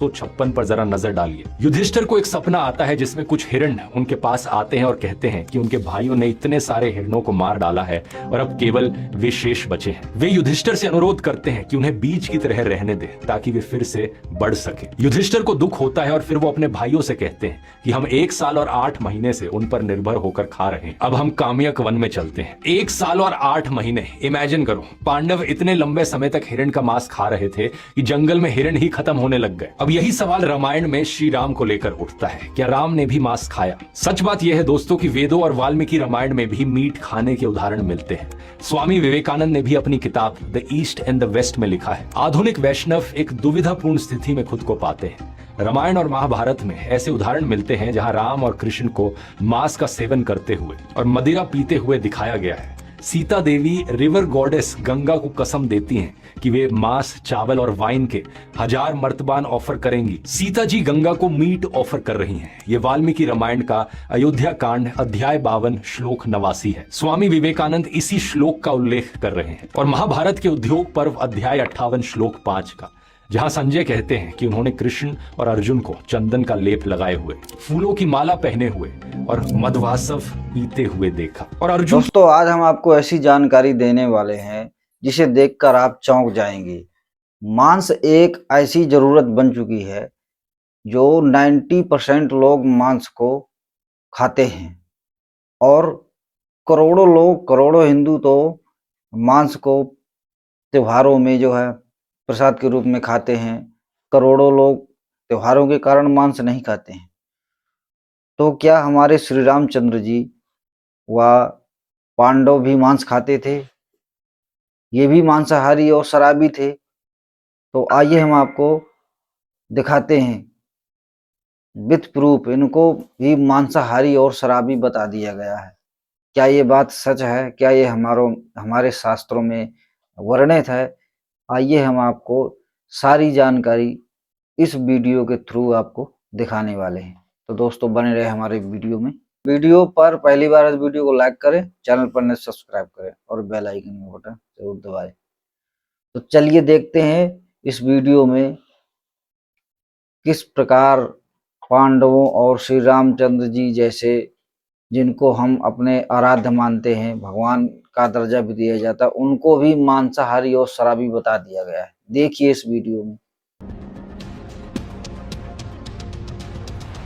1956 पर जरा नजर डालिए। युधिष्ठिर को एक सपना आता है जिसमें कुछ हिरण उनके पास आते हैं और कहते हैं कि उनके भाइयों ने इतने सारे हिरणों को मार डाला है और अब केवल वे शेष बचे हैं। वे युधिष्ठिर से अनुरोध करते हैं कि उन्हें बीज की तरह रहने दे ताकि वे फिर से बढ़ सके। युधिष्ठिर को दुख होता है और फिर वो अपने भाइयों से कहते हैं कि हम 1 साल और 8 महीने से उन पर निर्भर होकर खा रहे हैं, अब हम काम्यक वन में चलते हैं। 1 साल और 8 महीने, इमेजिन करो, पांडव इतने लंबे समय तक हिरण का मांस खा रहे थे कि जंगल में हिरण ही खत्म होने लग गए। अब यही सवाल रामायण में श्री राम को लेकर उठता है, क्या राम ने भी मांस खाया? सच बात यह है दोस्तों कि वेदों और वाल्मीकि रामायण में भी मीट खाने के उदाहरण मिलते हैं। स्वामी विवेकानंद ने भी अपनी किताब the east and the west में लिखा है, आधुनिक वैष्णव एक दुविधापूर्ण स्थिति में खुद को पाते हैं। रामायण और महाभारत में ऐसे उदाहरण मिलते हैं जहां राम और कृष्ण को मांस का सेवन करते हुए और मदिरा पीते हुए दिखाया गया है। सीता देवी रिवर गॉडेस गंगा को कसम देती हैं कि वे मांस, चावल और वाइन के 1000 मर्तबान ऑफर करेंगी। सीता जी गंगा को मीट ऑफर कर रही हैं। ये वाल्मीकि रामायण का अयोध्या कांड अध्याय 52 श्लोक 89 है। स्वामी विवेकानंद इसी श्लोक का उल्लेख कर रहे हैं। और महाभारत के उद्योग पर्व अध्याय 58 श्लोक 5 का, जहां संजय कहते हैं कि उन्होंने कृष्ण और अर्जुन को चंदन का लेप लगाए हुए, फूलों की माला पहने हुए और मधुवासव पीते हुए देखा। और अर्जुन दोस्तों, आज हम आपको ऐसी जानकारी देने वाले हैं जिसे देखकर आप चौंक जाएंगे। मांस एक ऐसी जरूरत बन चुकी है जो 90% लोग मांस को खाते हैं और करोड़ों लोग, करोड़ों हिंदू तो मांस को त्योहारों में जो है प्रसाद के रूप में खाते हैं। करोड़ों लोग त्योहारों के कारण मांस नहीं खाते हैं। तो क्या हमारे श्री रामचंद्र जी व पांडव भी मांस खाते थे? ये भी मांसाहारी और शराबी थे? तो आइए हम आपको दिखाते हैं विथ प्रूफ, इनको भी मांसाहारी और शराबी बता दिया गया है। क्या ये बात सच है? क्या ये हमारे शास्त्रों में वर्णित है? आइए हम आपको सारी जानकारी इस वीडियो के थ्रू आपको दिखाने वाले हैं। तो दोस्तों, बने रहे हमारे वीडियो में। वीडियो पर पहली बार इस वीडियो को लाइक करें, चैनल पर नए सब्सक्राइब करें और बेल आइकन का बटन जरूर दबाएं। तो चलिए देखते हैं इस वीडियो में किस प्रकार पांडवों और श्री रामचंद्र जी जैसे, जिनको हम अपने आराध्य मानते हैं, भगवान का दर्जा भी दिया जाता है, उनको भी मांसाहारी और शराबी बता दिया गया है। देखिए इस वीडियो में।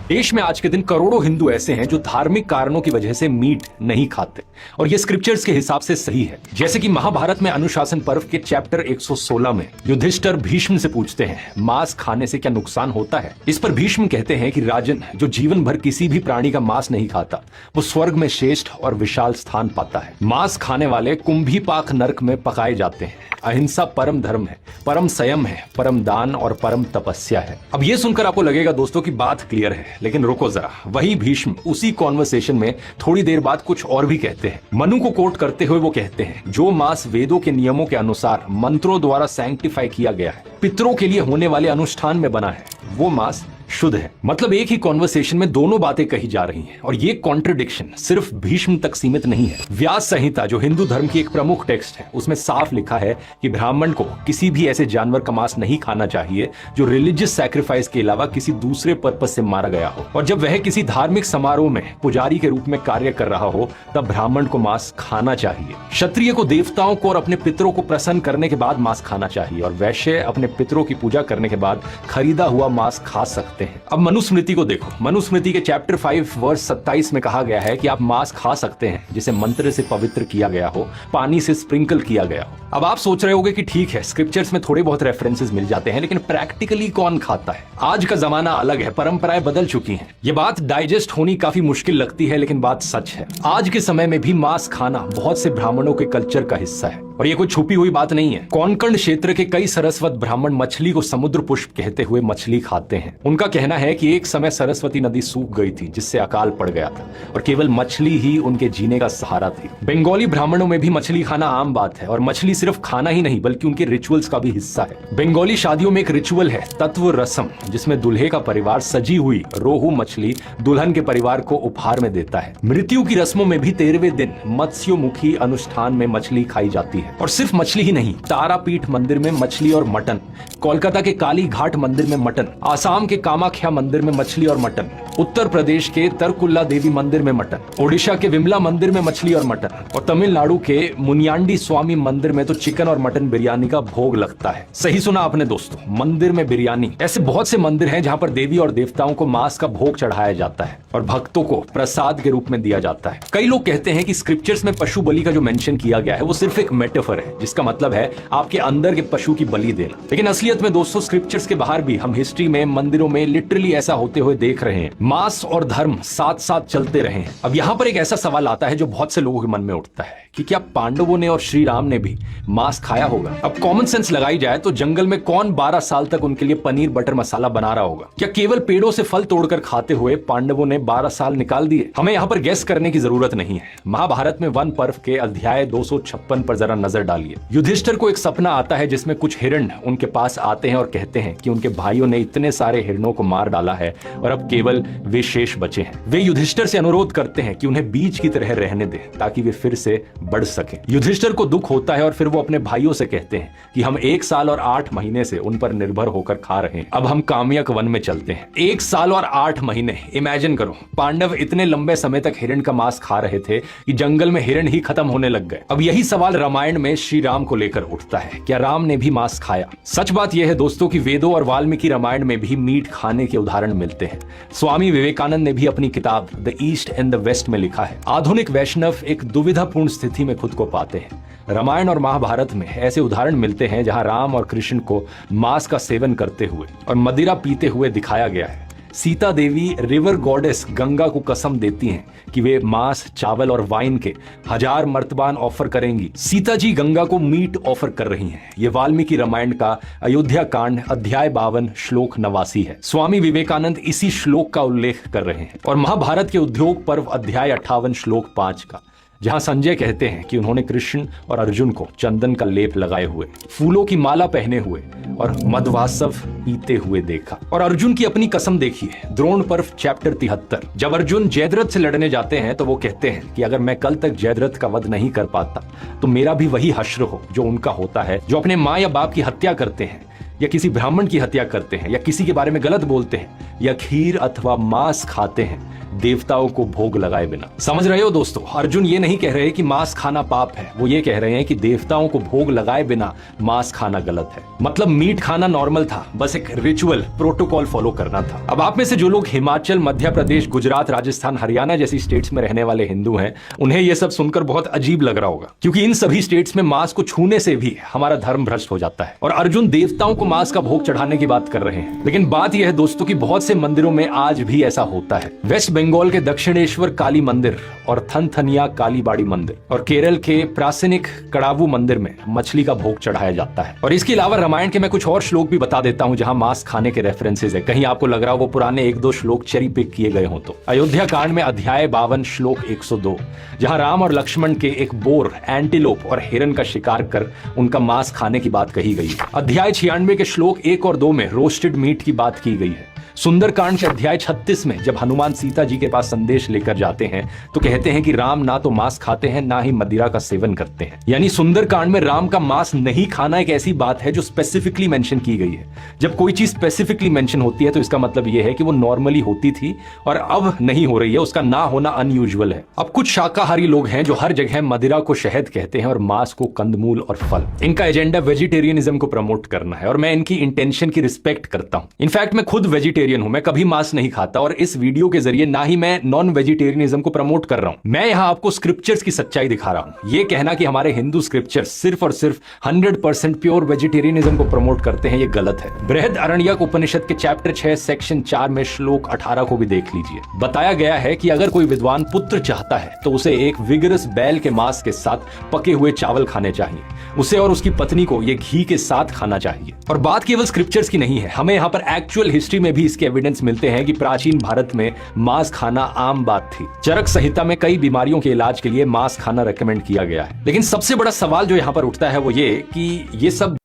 देश में आज के दिन करोड़ों हिंदू ऐसे हैं जो धार्मिक कारणों की वजह से मीट नहीं खाते और ये स्क्रिप्चर्स के हिसाब से सही है। जैसे कि महाभारत में अनुशासन पर्व के चैप्टर 116 में युधिष्ठिर भीष्म से पूछते हैं, मांस खाने से क्या नुकसान होता है? इस पर भीष्म कहते हैं कि राजन, जो जीवन भर किसी भी प्राणी का मांस नहीं खाता वो स्वर्ग में श्रेष्ठ और विशाल स्थान पाता है। मांस खाने वाले कुंभीपाक नरक में पकाए जाते हैं। अहिंसा परम धर्म है, परम संयम है, परम दान और परम तपस्या है। अब ये सुनकर आपको लगेगा दोस्तों की बात क्लियर है, लेकिन रुको जरा। वही भीष्म उसी कॉन्वर्सेशन में थोड़ी देर बाद कुछ और भी कहते हैं। मनु को कोट करते हुए वो कहते हैं, जो मांस वेदों के नियमों के अनुसार मंत्रों द्वारा सैंक्टिफाई किया गया है, पितरों के लिए होने वाले अनुष्ठान में बना है, वो मांस शुद्ध है। मतलब एक ही कॉन्वर्सेशन में दोनों बातें कही जा रही हैं और ये कॉन्ट्रडिक्शन सिर्फ भीष्म तक सीमित नहीं है। व्यास संहिता, जो हिंदू धर्म की एक प्रमुख टेक्स्ट है, उसमें साफ लिखा है कि ब्राह्मण को किसी भी ऐसे जानवर का मांस नहीं खाना चाहिए जो रिलीजियस सैक्रिफाइस के अलावा किसी दूसरे पर्पस से मारा गया हो। और जब वह किसी धार्मिक समारोह में पुजारी के रूप में कार्य कर रहा हो तब ब्राह्मण को मांस खाना चाहिए। क्षत्रिय को देवताओं को और अपने पितरों को प्रसन्न करने के बाद मांस खाना चाहिए और वैश्य अपने पितरों की पूजा करने के बाद खरीदा हुआ मांस खा सकते हैं। अब मनुस्मृति को देखो। मनुस्मृति के चैप्टर 5 वर्स 27 में कहा गया है कि आप मांस खा सकते हैं जिसे मंत्र से पवित्र किया गया हो, पानी से स्प्रिंकल किया गया हो। अब आप सोच रहे होंगे कि ठीक है, स्क्रिप्चर्स में थोड़े बहुत रेफरेंसेस मिल जाते हैं, लेकिन प्रैक्टिकली कौन खाता है? आज का जमाना अलग है, परंपराएं बदल चुकी हैं। ये बात डाइजेस्ट होनी काफी मुश्किल लगती है, लेकिन बात सच है। आज के समय में भी मांस खाना बहुत से ब्राह्मणों के कल्चर का हिस्सा है और ये कोई छुपी हुई बात नहीं है। कोंकण क्षेत्र के कई सरस्वत ब्राह्मण मछली को समुद्र पुष्प कहते हुए मछली खाते हैं। उनका कहना है कि एक समय सरस्वती नदी सूख गई थी जिससे अकाल पड़ गया था और केवल मछली ही उनके जीने का सहारा थी। बंगाली ब्राह्मणों में भी मछली खाना आम बात है और मछली सिर्फ खाना ही नहीं बल्कि उनके रिचुअल्स का भी हिस्सा है। बंगाली शादियों में एक रिचुअल है तत्व रसम, जिसमें दूल्हे का परिवार सजी हुई रोहू मछली दुल्हन के परिवार को उपहार में देता है। मृत्यु की रस्मों में भी 13वें दिन मत्स्योमुखी अनुष्ठान में मछली खाई जाती है। हैं। और सिर्फ मछली ही नहीं, तारापीठ मंदिर में मछली और मटन, कोलकाता के काली घाट मंदिर में मटन, आसाम के कामाख्या मंदिर में मछली और मटन, उत्तर प्रदेश के तरकुल्ला देवी मंदिर में मटन, ओडिशा के विमला मंदिर में मछली और मटन, और तमिलनाडु के मुनियांडी स्वामी मंदिर में तो चिकन और मटन बिरयानी का भोग लगता है। सही सुना आपने दोस्तों, मंदिर में बिरयानी। ऐसे बहुत से मंदिर हैं जहां पर देवी और देवताओं को मांस का भोग चढ़ाया जाता है और भक्तों को प्रसाद के रूप में दिया जाता है। कई लोग कहते हैं कि स्क्रिप्चर्स में पशु बलि का जो मेंशन किया गया है वो सिर्फ एक मेटाफर है, जिसका मतलब है आपके अंदर के पशु की बलि देना। लेकिन असलियत में दोस्तों, स्क्रिप्चर्स के बाहर भी हम हिस्ट्री में मंदिरों में लिटरली ऐसा होते हुए देख रहे हैं। मांस और धर्म साथ साथ चलते रहे हैं। अब यहां पर एक ऐसा सवाल आता है जो बहुत से लोगों के मन में उठता है कि क्या पांडवों ने और श्री राम ने भी मांस खाया होगा? अब कॉमन सेंस लगाई जाए तो जंगल में कौन 12 साल तक उनके लिए पनीर बटर मसाला बना रहा होगा? क्या केवल पेड़ों से फल तोड़कर खाते हुए पांडवों ने 12 साल निकाल दिए? हमें यहां पर गेस करने की जरूरत नहीं है। महाभारत में वन पर्व के अध्याय 256 पर जरा नजर डालिए। युधिष्ठिर को एक सपना आता है जिसमें कुछ हिरण उनके पास आते हैं और कहते हैं कि उनके भाइयों ने इतने सारे हिरणों को मार डाला है और अब केवल वे शेष बचे हैं। वे युधिष्ठिर से अनुरोध करते हैं कि उन्हें बीज की तरह रहने दें ताकि वे फिर से बढ़ सके। युधिष्ठिर को दुख होता है और फिर वो अपने भाइयों से कहते हैं कि हम 1 साल और 8 महीने से उन पर निर्भर होकर खा रहे हैं, अब हम काम्यक वन में चलते हैं। 1 साल और 8 महीने, इमेजिन करो, पांडव इतने लंबे समय तक हिरण का मांस खा रहे थे कि जंगल में हिरण ही खत्म होने लग गए। अब यही सवाल रामायण में श्री राम को लेकर उठता है, क्या राम ने भी मांस खाया? सच बात यह है दोस्तों कि वेदों और वाल्मीकि रामायण में भी मीट खाने के उदाहरण मिलते हैं। स्वामी विवेकानंद ने भी अपनी किताब the east and the west में लिखा है, आधुनिक वैष्णव एक दुविधापूर्ण स्थिति में खुद को पाते हैं। रामायण और महाभारत में ऐसे उदाहरण मिलते हैं जहां राम और कृष्ण को मांस का सेवन करते हुए और मदिरा पीते हुए दिखाया गया है। सीता देवी रिवर गॉडेस गंगा को कसम देती हैं कि वे मांस, चावल और वाइन के 1000 मर्तबान ऑफर करेंगी। सीता जी गंगा को मीट ऑफर कर रही हैं। ये वाल्मीकि रामायण का अयोध्या कांड अध्याय 52 श्लोक 89 है। स्वामी विवेकानंद इसी श्लोक का उल्लेख कर रहे हैं। और महाभारत के उद्योग पर्व अध्याय 58 श्लोक 5 का, जहां संजय कहते हैं कि उन्होंने कृष्ण और अर्जुन को चंदन का लेप लगाए हुए, फूलों की माला पहने हुए और मदवासव पीते हुए देखा। और अर्जुन की अपनी कसम देखिए, द्रोण पर्व चैप्टर 73, जब अर्जुन जयद्रथ से लड़ने जाते हैं तो वो कहते हैं कि अगर मैं कल तक जयद्रथ का वध नहीं कर पाता तो मेरा भी वही हश्र हो जो उनका होता है, जो अपने माँ या बाप की हत्या करते हैं या किसी ब्राह्मण की हत्या करते हैं या किसी के बारे में गलत बोलते हैं या खीर अथवा मांस खाते हैं देवताओं को भोग लगाए बिना। समझ रहे हो दोस्तों, अर्जुन ये नहीं कह रहे कि मांस खाना पाप है, वो ये कह रहे हैं कि देवताओं को भोग लगाए बिना मांस खाना गलत है। मतलब मीट खाना नॉर्मल था, बस एक रिचुअल प्रोटोकॉल फॉलो करना था। अब आप में से जो लोग हिमाचल, मध्य प्रदेश, गुजरात, राजस्थान, हरियाणा जैसी स्टेट्स में रहने वाले हिंदू हैं, उन्हें यह सब सुनकर बहुत अजीब लग रहा होगा, क्योंकि इन सभी स्टेट्स में मांस को छूने से भी हमारा धर्म भ्रष्ट हो जाता है। और अर्जुन देवताओं को मांस का भोग चढ़ाने की बात कर रहे हैं। लेकिन बात यह है दोस्तों कि बहुत से मंदिरों में आज भी ऐसा होता है। वेस्ट बंगाल के दक्षिणेश्वर काली मंदिर और थनथनिया कालीबाड़ी मंदिर और केरल के प्रासनिक कड़ावू मंदिर में मछली का भोग चढ़ाया जाता है। और इसके अलावा रामायण के मैं कुछ और श्लोक भी बता देता हूं जहां मांस खाने के रेफरेंसेस है। कहीं आपको लग रहा हो वो पुराने 1-2 श्लोक चेरी पिक किए गए हो तो अयोध्या कांड में अध्याय 52 श्लोक 102, जहां राम और लक्ष्मण के एक बोर, एंटीलोप और हिरन का शिकार कर उनका मांस खाने की बात कही गई है। अध्याय 96 के श्लोक 1 और 2 में रोस्टेड मीट की बात की गई है। सुंदरकांड के अध्याय 36 में जब हनुमान सीता जी के पास संदेश लेकर जाते हैं तो कहते हैं कि राम ना तो मांस खाते हैं ना ही मदिरा का सेवन करते हैं। यानी सुंदरकांड में राम का मांस नहीं खाना एक ऐसी बात है जो स्पेसिफिकली मेंशन की गई है। जब कोई चीज स्पेसिफिकली मेंशन होती है तो इसका मतलब यह है कि वो नॉर्मली होती थी और अब नहीं हो रही है, उसका ना होना अनयूजुअल है। अब कुछ शाकाहारी लोग हैं जो हर जगह मदिरा को शहद कहते हैं और मांस को कंदमूल और फल। इनका एजेंडा वेजिटेरियनिज्म को प्रमोट करना है और मैं इनकी इंटेंशन की रिस्पेक्ट करता हूं। इनफैक्ट मैं खुद वेजिटेरियन हूं, मैं कभी मांस नहीं खाता और इस वीडियो के जरिए ना ही मैं नॉन वेजिटेरियनिज्म को प्रमोट कर रहा हूं। मैं यहां आपको स्क्रिप्चर्स की सच्चाई दिखा रहा हूं। यह कहना कि हमारे हिंदू स्क्रिप्चर्स सिर्फ और सिर्फ 100% प्योर वेजिटेरियनिज्म को प्रमोट करते हैं, यह गलत है। बृहद अरण्यक उपनिषद के चैप्टर 6 सेक्शन 4 में श्लोक 18 को भी देख लीजिए। बताया गया है कि अगर कोई विद्वान पुत्र चाहता है तो उसे एक विगरस बैल के मांस के साथ पके हुए चावल खाने चाहिए। उसे और उसकी पत्नी को यह घी के साथ खाना चाहिए। और बात केवल स्क्रिप्चर्स की नहीं है, हमें यहां पर एक्चुअल हिस्ट्री में भी इसके एविडेंस मिलते हैं कि प्राचीन भारत में मांस खाना आम बात थी। चरक संहिता में कई बीमारियों के इलाज के लिए मांस खाना रेकमेंड किया गया है। लेकिन सबसे बड़ा सवाल जो यहां पर उठता है वो ये कि ये सब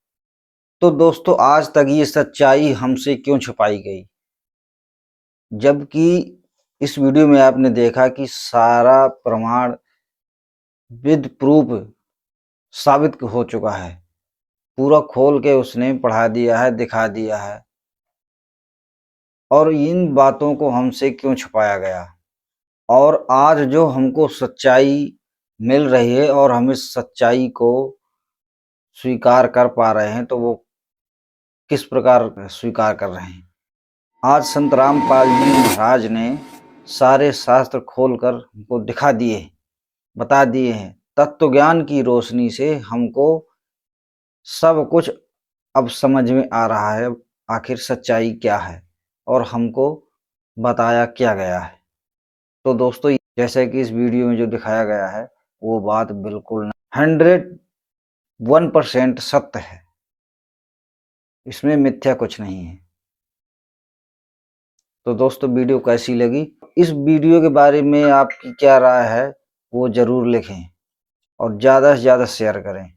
तो दोस्तों, आज तक ये सच्चाई हमसे क्यों छुपाई गई, जबकि इस वीडियो में आपने देखा कि सारा प्रमाण विद प्रूफ साबित हो चुका है। पूरा खोल के उसने पढ़ा दिया है, दिखा दिया है। और इन बातों को हमसे क्यों छुपाया गया, और आज जो हमको सच्चाई मिल रही है और हम इस सच्चाई को स्वीकार कर पा रहे हैं, तो वो किस प्रकार स्वीकार कर रहे हैं। आज संत रामपाल जी महाराज ने सारे शास्त्र खोलकर हमको दिखा दिए, बता दिए हैं। तत्व ज्ञान की रोशनी से हमको सब कुछ अब समझ में आ रहा है, आखिर सच्चाई क्या है और हमको बताया क्या गया है। तो दोस्तों, जैसे कि इस वीडियो में जो दिखाया गया है वो बात बिल्कुल 101% सत्य है, इसमें मिथ्या कुछ नहीं है। तो दोस्तों, वीडियो कैसी लगी, इस वीडियो के बारे में आपकी क्या राय है वो जरूर लिखें और ज़्यादा से ज़्यादा शेयर करें।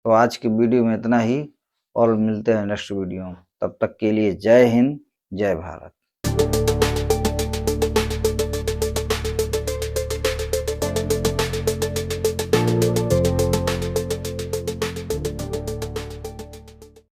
तो आज की वीडियो में इतना ही, और मिलते हैं नेक्स्ट वीडियो में। तब तक के लिए जय हिंद, जय भारत।